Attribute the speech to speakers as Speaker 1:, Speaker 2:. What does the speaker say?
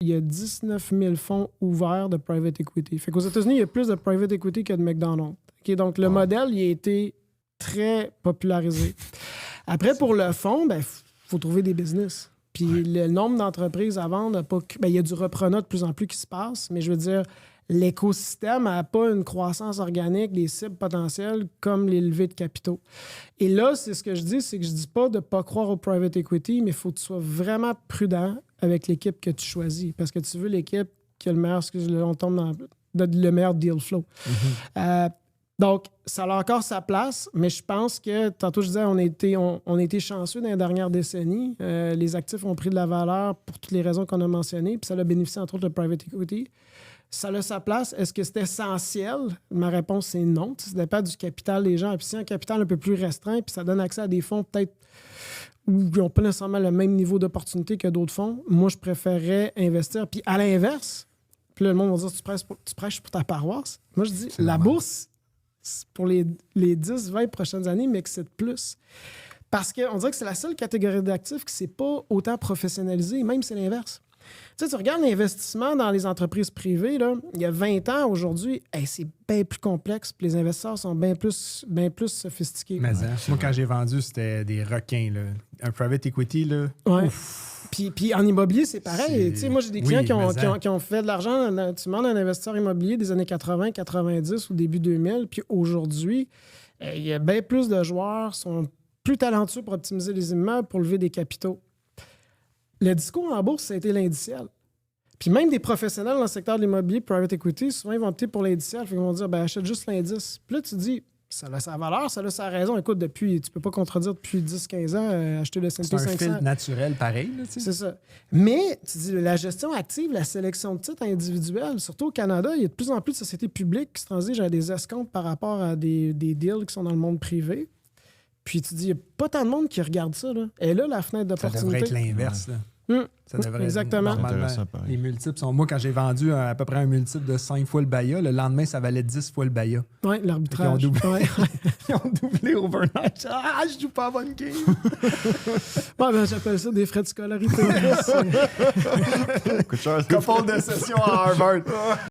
Speaker 1: il y a 19 000 fonds ouverts de private equity. Fait qu'aux États-Unis, il y a plus de private equity que de McDonald's. Okay, donc, le modèle, il a été très popularisé. Après, pour le fonds, il faut trouver des business. Puis le nombre d'entreprises à vendre n'a pas... il y a du repreneur de plus en plus qui se passe, mais je veux dire, l'écosystème n'a pas une croissance organique des cibles potentielles comme les levées de capitaux. Et là, c'est ce que je dis, c'est que je dis pas de ne pas croire au private equity, mais il faut que tu sois vraiment prudent avec l'équipe que tu choisis, parce que tu veux l'équipe qui a le meilleur, on tombe dans le meilleur deal flow. Donc, ça a encore sa place, mais je pense que, tantôt je disais, on a été chanceux dans les dernières décennies. Les actifs ont pris de la valeur pour toutes les raisons qu'on a mentionnées, puis ça a bénéficié entre autres de private equity. Ça a sa place. Est-ce que c'est essentiel? Ma réponse, c'est non. Ça dépend du capital des gens. Puis si un capital un peu plus restreint, puis ça donne accès à des fonds peut-être où ils n'ont pas nécessairement le même niveau d'opportunité que d'autres fonds, moi, je préférerais investir. Puis à l'inverse, puis là, le monde va dire, tu prêches pour ta paroisse. Moi, je dis, la bourse, pour les 10-20 prochaines années, m'excite plus. Parce qu'on dirait que c'est la seule catégorie d'actifs qui ne s'est pas autant professionnalisée, même c'est l'inverse. Tu sais, tu regardes l'investissement dans les entreprises privées, là, il y a 20 ans, aujourd'hui, c'est bien plus complexe, puis les investisseurs sont bien plus sophistiqués.
Speaker 2: Mais moi, quand j'ai vendu, c'était des requins. Là. Un private equity, là.
Speaker 1: Ouais. Puis en immobilier, c'est pareil. Tu sais, moi, j'ai des clients qui ont fait de l'argent. Tu demandes à un investisseur immobilier des années 80, 90 ou début 2000, puis aujourd'hui, il y a bien plus de joueurs qui sont plus talentueux pour optimiser les immeubles, pour lever des capitaux. Le discours en bourse, ça a été l'indiciel. Puis même des professionnels dans le secteur de l'immobilier, private equity, souvent, ils vont opter pour l'indiciel. Ils vont dire, achète juste l'indice. Puis là, tu te dis, ça a sa valeur, ça a sa raison. Écoute, tu peux pas contredire depuis 10-15 ans, acheter le S&P 500.
Speaker 2: C'est un filtre naturel pareil. Là, tu sais.
Speaker 1: C'est ça. Mais, tu dis, la gestion active, la sélection de titres individuels, surtout au Canada, il y a de plus en plus de sociétés publiques qui se transigent à des escomptes par rapport à des deals qui sont dans le monde privé. Puis tu dis, il n'y a pas tant de monde qui regarde ça. Là. Et là, la fenêtre d'opportunité...
Speaker 2: Ça devrait être l'inverse. Là. Ça devrait
Speaker 1: exactement.
Speaker 2: Normalement, les multiples sont... Moi, quand j'ai vendu à peu près un multiple de 5 fois le BAYA, le lendemain, ça valait 10 fois le BAYA.
Speaker 1: Oui, l'arbitrage.
Speaker 2: Ils ont doublé overnight. Ah, je joue pas à bonne game.
Speaker 1: J'appelle ça des frais de scolarité.
Speaker 3: Coûte cher.
Speaker 2: Couple de session à Harvard.